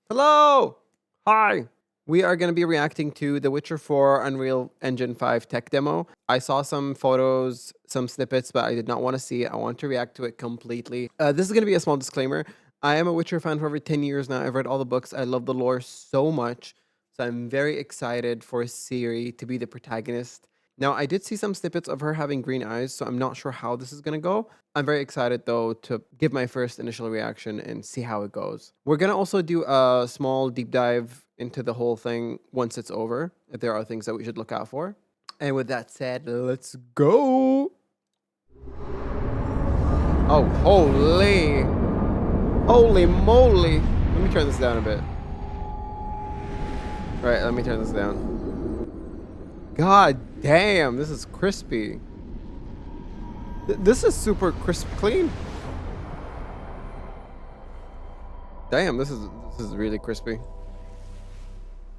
Hello! Hi! We are going to be reacting to The Witcher 4 Unreal Engine 5 tech demo. I saw some photos, some snippets, but I did not want to see it. I want to react to it completely. This is going to be a small disclaimer. I am a Witcher fan for over 10 years now. I've read all the books. I love the lore so much. So I'm very excited for Ciri to be the protagonist. Now, I did see some snippets of her having green eyes, so I'm not sure how this is going to go. I'm very excited, though, to give my first initial reaction and see how it goes. We're going to also do a small deep dive into the whole thing once it's over, if there are things that we should look out for. And with that said, let's go. Oh, holy. Holy moly. Let me turn this down a bit. All right, let me turn this down. God damn, this is crispy. This is super crisp clean. Damn, this is really crispy.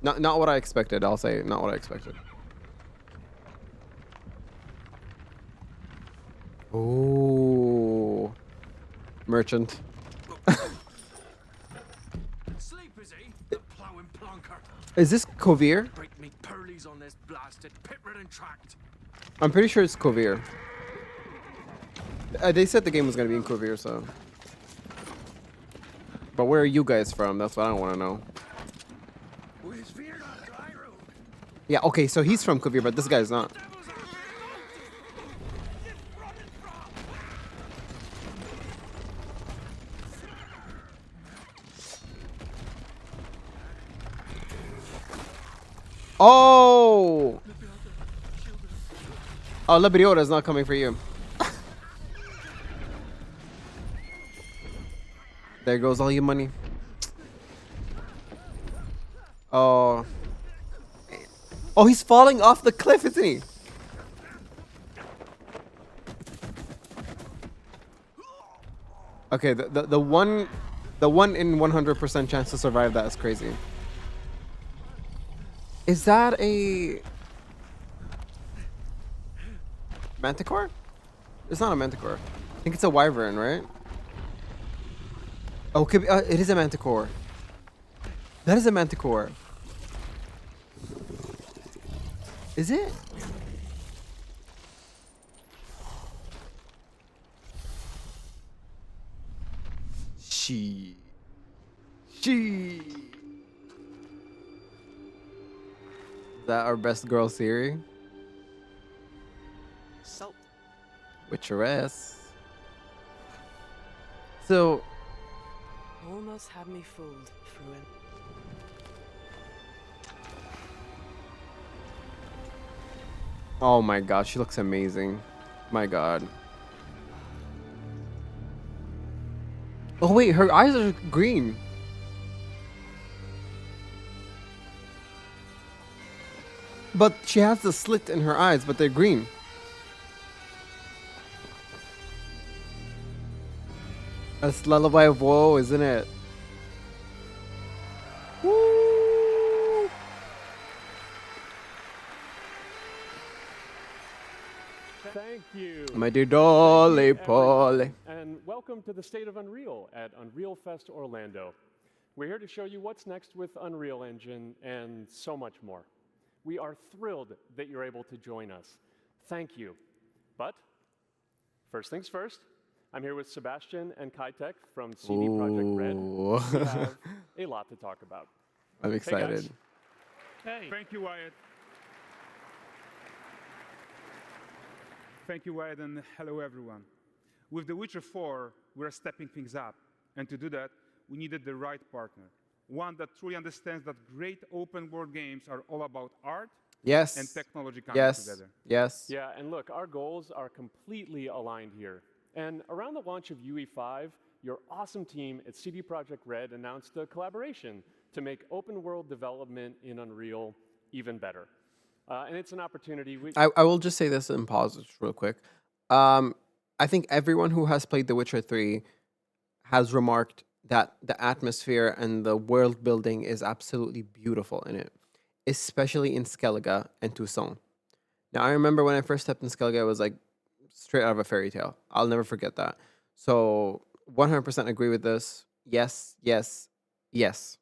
Not what I expected, I'll say. Not what I expected. Oh. Merchant. Sleep, is he? The ploughing plonker. Is this Kovir? Break me pearlies on this blasted pit-ridden tract. I'm pretty sure it's Kovir. They said the game was gonna be in Kovir, so. But where are you guys from? That's what I want to know. Yeah, okay, so he's from Kovir, but this guy's not. Oh! Oh, Liberiota is not coming for you. There goes all your money. Oh. Oh, he's falling off the cliff, isn't he? Okay, the one in 100% chance to survive that is crazy. Is that a manticore? It's not a manticore. I think it's a wyvern, right? Oh, it is a manticore. That is a manticore. Is it? She. Is that our best girl, Ciri? Salt. Witcheress. So. Almost had me fooled, Fruin. Oh my god, she looks amazing. My god. Oh wait, her eyes are green. But she has the slit in her eyes, but they're green. That's Lullaby of Woe, isn't it? Woo! Thank you. My dear Dolly Thank you, Polly. And welcome to the State of Unreal at Unreal Fest Orlando. We're here to show you what's next with Unreal Engine and so much more. We are thrilled that you're able to join us. Thank you. But first things first, I'm here with Sebastian and Kitek from CD Projekt Red. We have a lot to talk about. I'm excited. Hey, guys. Hey. Thank you, Wyatt. Thank you, Wyatt, and hello, everyone. With The Witcher 4, we're stepping things up. And to do that, we needed the right partner. One that truly understands that great open-world games are all about art Yes. and technology coming Yes. together. Yes. Yeah, and look, our goals are completely aligned here. And around the launch of UE5, your awesome team at CD Projekt Red announced a collaboration to make open world development in Unreal even better. And it's an opportunity. I will just say this and pause just real quick. I think everyone who has played The Witcher 3 has remarked that the atmosphere and the world building is absolutely beautiful in it, especially in Skellige and Toussaint. Now, I remember when I first stepped in Skellige, it was like straight out of a fairy tale. I'll never forget that. So 100% agree with this. Yes, yes, yes.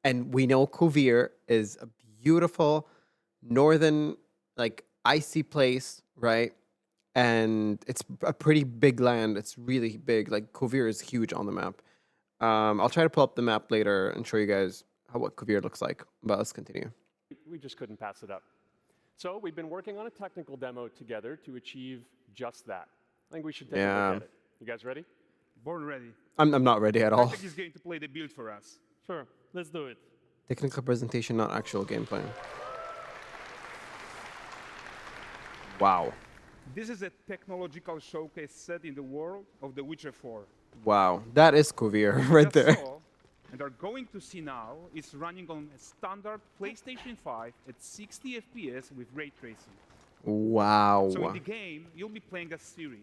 And we know Kovir is a beautiful northern, like icy place, right? And it's a pretty big land. It's really big. Like Kovir is huge on the map. I'll try to pull up the map later and show you guys what Kovir looks like. But let's continue. We just couldn't pass it up. So we've been working on a technical demo together to achieve just that. I think we should take a Yeah. look at it. You guys ready? Born ready. I'm not ready at all. Patrick is going to play the build for us. Sure, let's do it. Technical presentation, not actual gameplay. Wow. This is a technological showcase set in the world of The Witcher 4. Wow. That is Kovir right Just there. saw, and are going to see now, is running on a standard PlayStation 5 at 60 FPS with ray tracing. Wow. So in the game, you'll be playing as Ciri,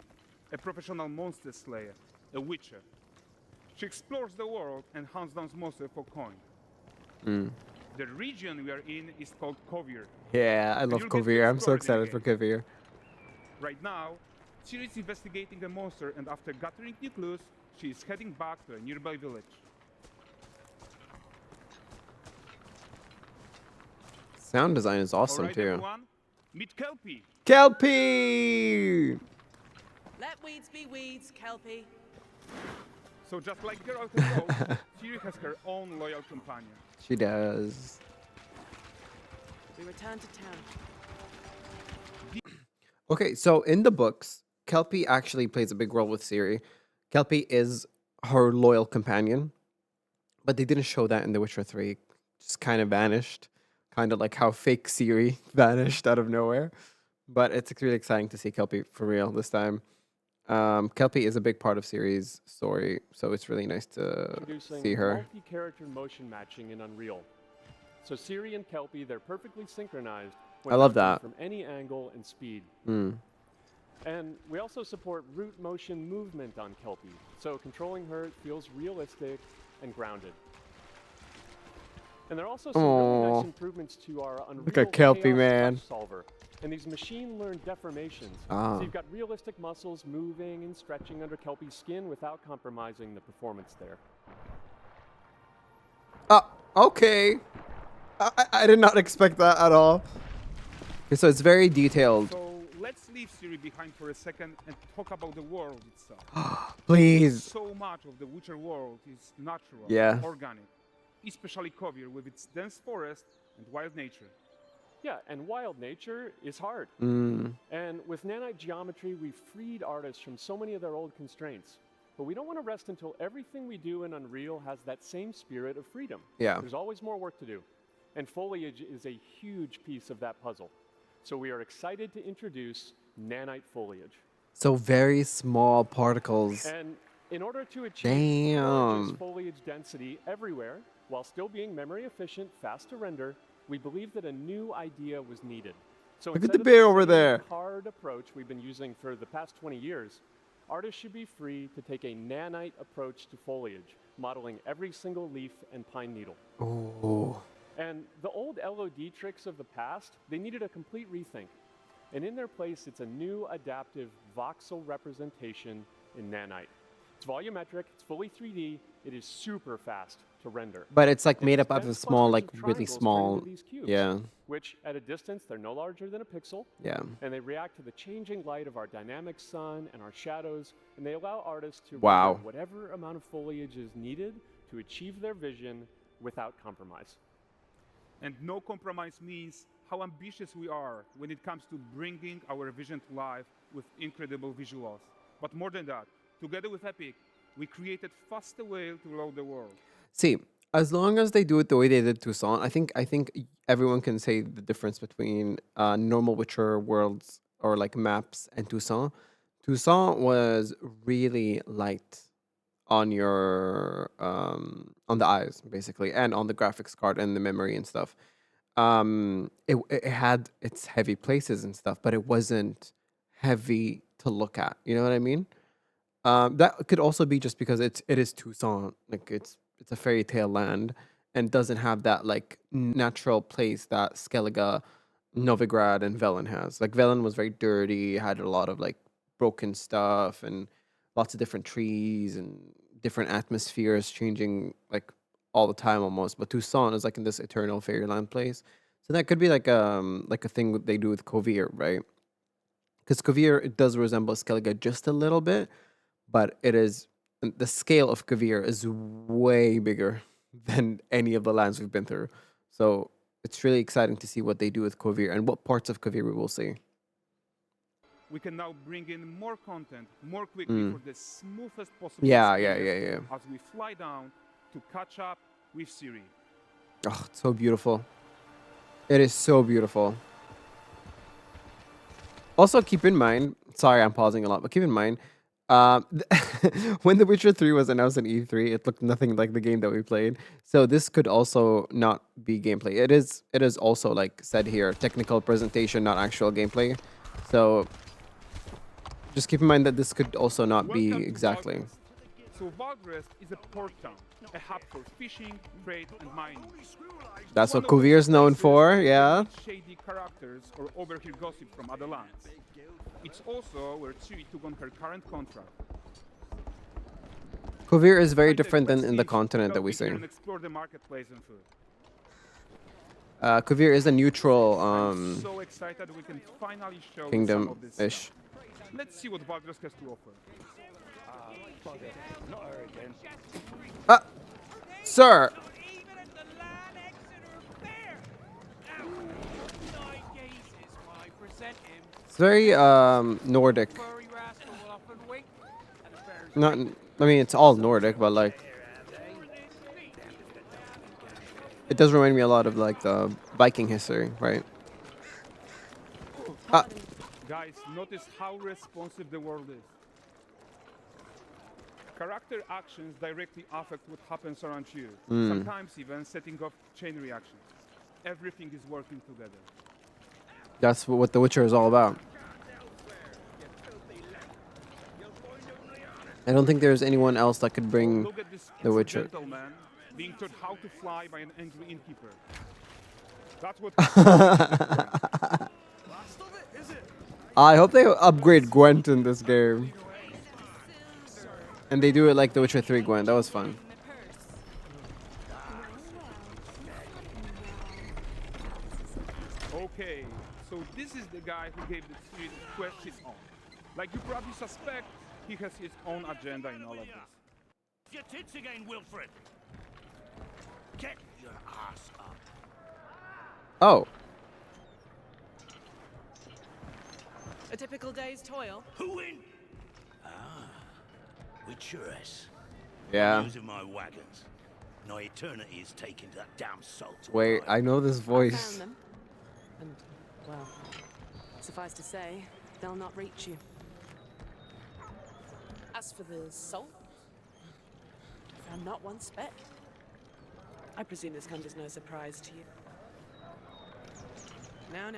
a professional monster slayer, a witcher. She explores the world and hunts down monsters for coin. The region we are in is called Kovir. Yeah, I love you'll get to Kovir. I'm so explore it in excited for the Kovir. Right now, Ciri is investigating a monster, and after gathering new clues, she is heading back to a nearby village. Sound design is awesome Alright, too. everyone, meet Kelpie. Kelpie! Let weeds be weeds, Kelpie. So just like Geralt and Rose, Ciri has her own loyal companion. She does. We return to town. Okay, so in the books, Kelpie actually plays a big role with Ciri. Kelpie is her loyal companion, but they didn't show that in The Witcher 3. Just kind of vanished, kind of like how fake Ciri vanished out of nowhere. But it's really exciting to see Kelpie for real this time. Kelpie is a big part of Ciri's story, so it's really nice to Introducing see her. multi-character motion matching in Unreal. So Ciri and Kelpie, they're perfectly synchronized I love acting that. from any angle and speed. Mm. And we also support root motion movement on Kelpie, so controlling her feels realistic and grounded. And there are also some really Aw. nice improvements to our Unreal Look at Kelpie, Chaos man. Touch Solver and these machine-learned deformations. Ah. So you've got realistic muscles moving and stretching under Kelpie's skin without compromising the performance there. Okay. I did not expect that at all. Okay, so it's very detailed. So let's leave Ciri behind for a second and talk about the world itself. Please. So much of the Witcher world is natural, Yeah. organic, especially Kovir with its dense forest and wild nature. Yeah, and wild nature is hard. Mm. And with nanite geometry, we've freed artists from so many of their old constraints. But we don't want to rest until everything we do in Unreal has that same spirit of freedom. Yeah. There's always more work to do. And foliage is a huge piece of that puzzle. So we are excited to introduce nanite foliage. So very small particles. And in order to achieve Damn. gorgeous foliage density everywhere, while still being memory efficient, fast to render, we believe that a new idea was needed. So Look at instead the of bear over same there. hard approach we've been using for the past 20 years, artists should be free to take a nanite approach to foliage, modeling every single leaf and pine needle. Oh. And the old LOD tricks of the past, they needed a complete rethink. And in their place, it's a new adaptive voxel representation in nanite. It's volumetric, it's fully 3D, it is super fast to render. But it's like And made these up out of dense small, clusters like of really triangles turn small. into these cubes, Yeah. which at a distance, they're no larger than a pixel, Yeah. and they react to the changing light of our dynamic sun and our shadows, and they allow artists to Wow. render whatever amount of foliage is needed to achieve their vision without compromise. And no compromise means how ambitious we are when it comes to bringing our vision to life with incredible visuals. But more than that, together with Epic, we created faster way to load the world. See, as long as they do it the way they did Toussaint, I think everyone can say the difference between normal Witcher worlds or like maps and Toussaint. Toussaint was really light on your on the eyes basically, and on the graphics card and the memory and stuff. It had its heavy places and stuff, but it wasn't heavy to look at. You know what I mean? That could also be just because it is Toussaint, like it's a fairy tale land, and doesn't have that like natural place that Skellige, Novigrad, and Velen has. Like Velen was very dirty, had a lot of like broken stuff and lots of different trees and different atmospheres changing like all the time almost, but Tucson is like in this eternal fairyland place. So that could be like a thing that they do with Kovir, right? Because Kovir, it does resemble Skellige just a little bit, but it is the scale of Kavir is way bigger than any of the lands we've been through. So it's really exciting to see what they do with Kovir and what parts of Kavir we will see. We can now bring in more content more quickly for the smoothest possible Yeah, experience as we fly down to catch up with Siri. Oh, it's so beautiful. It is so beautiful. Also, keep in mind, sorry, I'm pausing a lot, but keep in mind, um, when The Witcher 3 was announced in E3, it looked nothing like the game that we played. So this could also not be gameplay. It is also like said here, technical presentation, not actual gameplay. So just keep in mind that this could also not be Welcome to exactly. Valgrest. So Valgrest is a port town, a hub for fishing, trade, and mining. That's One what of those Kuvir's known places for, where you yeah. meet shady characters or overhear gossip from other lands. It's also where Ciri took on her current contract. Kuvir is very Find the different than in the prestige continent that without we being here see. and explore the marketplace and food. Kuvir is a neutral I'm so excited we can finally show you some of this kingdom-ish. stuff. Let's see what Valgrest has to offer. Sir, it's very Nordic. Not, I mean, it's all Nordic, but like, it does remind me a lot of like the Viking history, right? Guys, notice how responsive the world is. Character actions directly affect what happens around you, sometimes even setting off chain reactions. Everything is working together. That's what The Witcher is all about. I don't think there's anyone else that could bring Look at this The Witcher. gentleman being taught how to fly by an angry innkeeper. That's what I hope they upgrade Gwent in this game. And they do it like The Witcher 3 Gwent. That was fun. Okay, so this is the guy who gave the Ciri the quest his own. Like you probably suspect, he has his own agenda in all of this. Your tits again, Wilfred. Get your ass up. Oh. A typical day's toil. Who in? Witcheress. Yeah. Using my wagons. No eternity is taken to that damn salt. Wait, I know this Found voice. them. And, well, suffice to say, they'll not reach you. As for the salt, found not one speck. I presume this comes as no surprise to you. Now.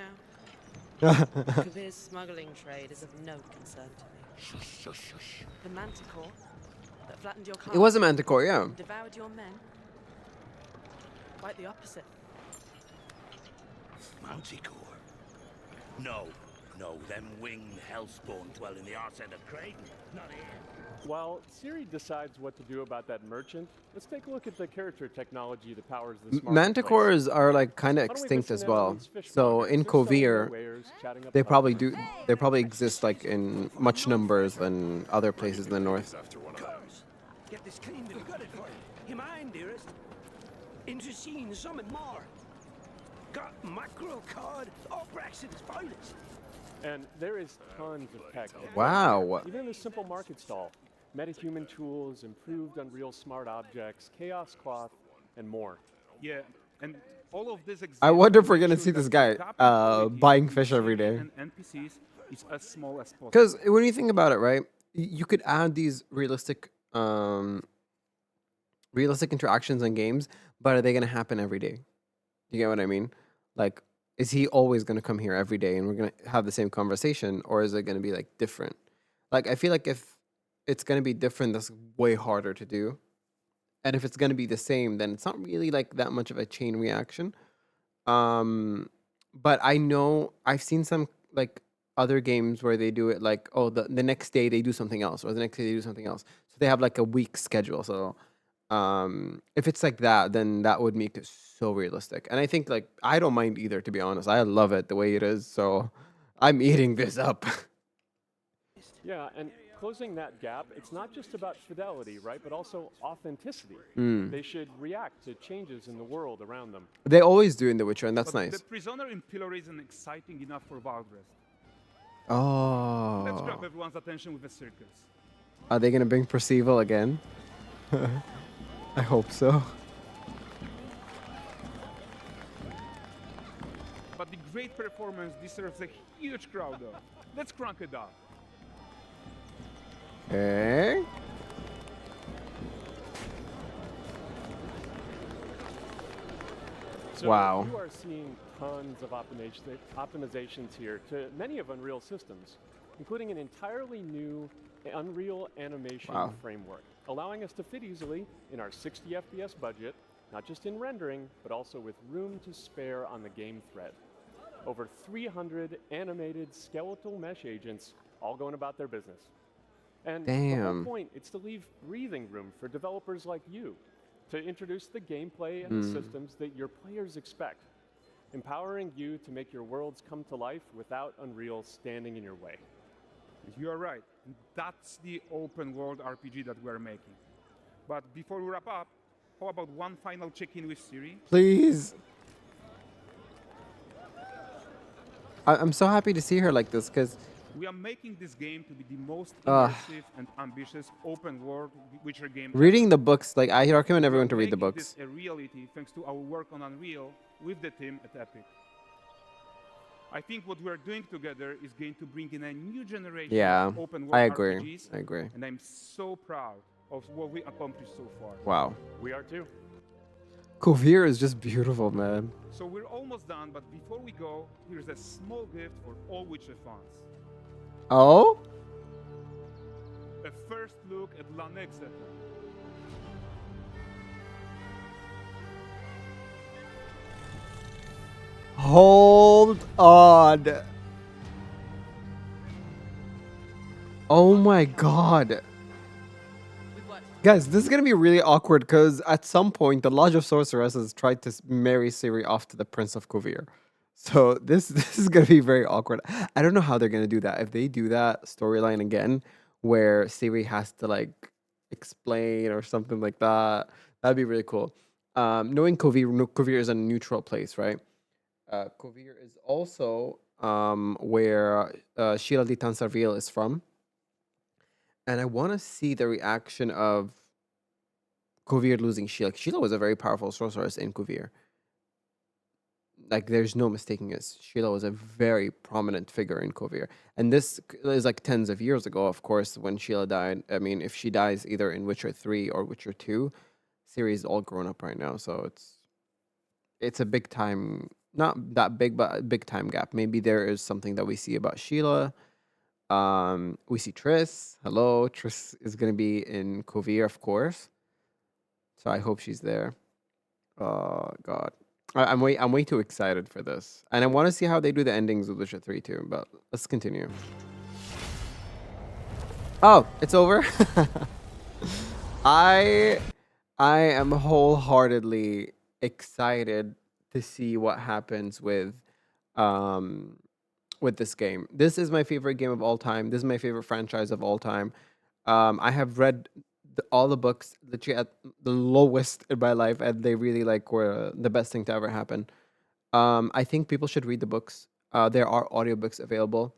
Kavir's smuggling trade is of no concern to me. Shush, shush, shush. The manticore that flattened your car. It was a manticore, yeah. Devoured your men. Quite the opposite. Manticore. No, them winged hellspawn dwell in the arse end of Creighton. Not here. While Siri decides what to do about that merchant, let's take a look at the character technology that powers this marketplace. Manticores are like kind of Why don't we extinct listen as in well. on these fish So markets? in They're selling their Kovir, wares, chatting up they probably customers. do. They probably exist like in much numbers than other places in the north. Get this cleaned and gutted for you. You mind, dearest? Into seeing something more. Got mackerel cod, all Brexit's finest. And there is tons of tech. in Wow. Even in a simple market stall, metahuman tools, improved Unreal smart objects, chaos cloth, and more. Yeah, and all of this exists I wonder if we're to gonna ensure see this that guy the gap in quality buying between fish every Ciri day. and NPCs is as small as possible. Because when you think about it, right, you could add these realistic interactions in games, but are they gonna happen every day? You get what I mean? Like, is he always gonna come here every day and we're gonna have the same conversation, or is it gonna be like different? Like, I feel like if it's gonna be different, that's way harder to do. And if it's gonna be the same, then it's not really like that much of a chain reaction. But I know I've seen some like other games where they do it like, oh, the next day they do something else, or the next day they do something else. So they have like a week schedule. So If it's like that, then that would make it so realistic. And I think like I don't mind either, to be honest. I love it the way it is, so I'm eating this up. Yeah, and closing that gap, it's not just about fidelity, right, but also authenticity. Mm. They should react to changes in the world around them. They always do in The Witcher, and that's But the nice. prisoner in Pillory isn't exciting enough for Valdrest. Let's grab Oh, everyone's attention with a circus. are they gonna bring Percival again? I hope so. But the great performance deserves a huge crowd though. Let's crank it up. Okay. So Wow. you are seeing tons of optimizations here to many of Unreal systems, including an entirely new Unreal animation Wow. framework, allowing us to fit easily in our 60 FPS budget, not just in rendering, but also with room to spare on the game thread. Over 300 animated skeletal mesh agents all going about their business. And the whole Damn. point is to leave breathing room for developers like you to introduce the gameplay and the Hmm. systems that your players expect, empowering you to make your worlds come to life without Unreal standing in your way. You are right. That's the open world RPG that we're making. But before we wrap up, how about one final check-in with Siri? Please. I'm so happy to see her like this because We are making this game to be the most Ugh. immersive and ambitious open world Witcher game reading ever. the books, like I recommend We are everyone to read the making books. this a reality thanks to our work on Unreal with the team at Epic. I think what we're doing together is going to bring in a new generation Yeah, of open world I agree. RPGs, I agree. and I'm so proud of what we accomplished so far. Wow. We are too. Kovir is just beautiful, man. So we're almost done, but before we go, here's a small gift for all Witcher fans. Oh? A first look at Lanexeter. Hold on. Oh my god. With what? Guys, this is gonna be really awkward because at some point the Lodge of Sorceresses tried to marry Ciri off to the Prince of Kovir. So this this is gonna be very awkward. I don't know how they're gonna do that. If they do that storyline again, where Ciri has to like explain or something like that, that'd be really cool. Knowing Kovir, Kovir is a neutral place, right? Kovir is also where Sheila di Tansarville is from. And I want to see the reaction of Kovir losing Sheila. Sheila was a very powerful sorceress in Kovir. Like, there's no mistaking it. Sheila was a very prominent figure in Kovir. And this is like tens of years ago, of course, when Sheila died. I mean, if she dies either in Witcher 3 or Witcher 2, Ciri is all grown up right now. So it's a big time, not that big, but a big time gap. Maybe there is something that we see about Sheila. We see Triss. Hello, Triss is gonna be in Kovir, of course. So I hope she's there. Oh God, I'm way too excited for this, and I want to see how they do the endings with Witcher 3 too. But let's continue. Oh, it's over. I I am wholeheartedly excited to see what happens um with this game. This is my favorite game of all time. This is my favorite franchise of all time. I have read all the books literally at the lowest in my life, and they really like were the best thing to ever happen. I think people should read the books. There are audiobooks available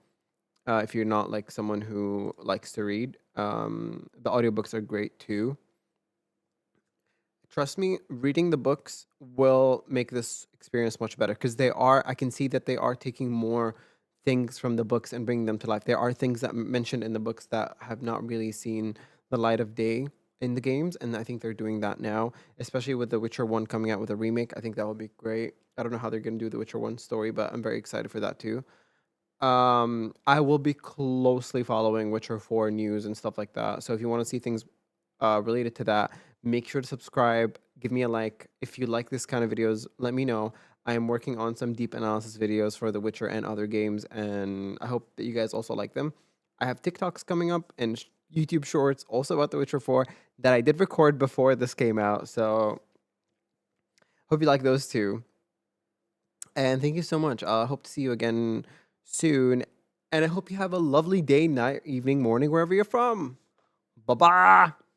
if you're not like someone who likes to read. The audiobooks are great too. Trust me, reading the books will make this experience much better because I can see that they are taking more things from the books and bringing them to life. There are things that mentioned in the books that have not really seen the light of day in the games, and I think they're doing that now, especially with The Witcher 1 coming out with a remake. I think that would be great. I don't know how they're going to do The Witcher 1 story, but I'm very excited for that too. I will be closely following Witcher 4 news and stuff like that. So if you want to see things related to that, make sure to subscribe, give me a like. If you like this kind of videos, let me know. I am working on some deep analysis videos for The Witcher and other games, and I hope that you guys also like them. I have TikToks coming up and YouTube shorts also about The Witcher 4 that I did record before this came out. So hope you like those too. And thank you so much. I hope to see you again soon. And I hope you have a lovely day, night, evening, morning, wherever you're from. Bye bye.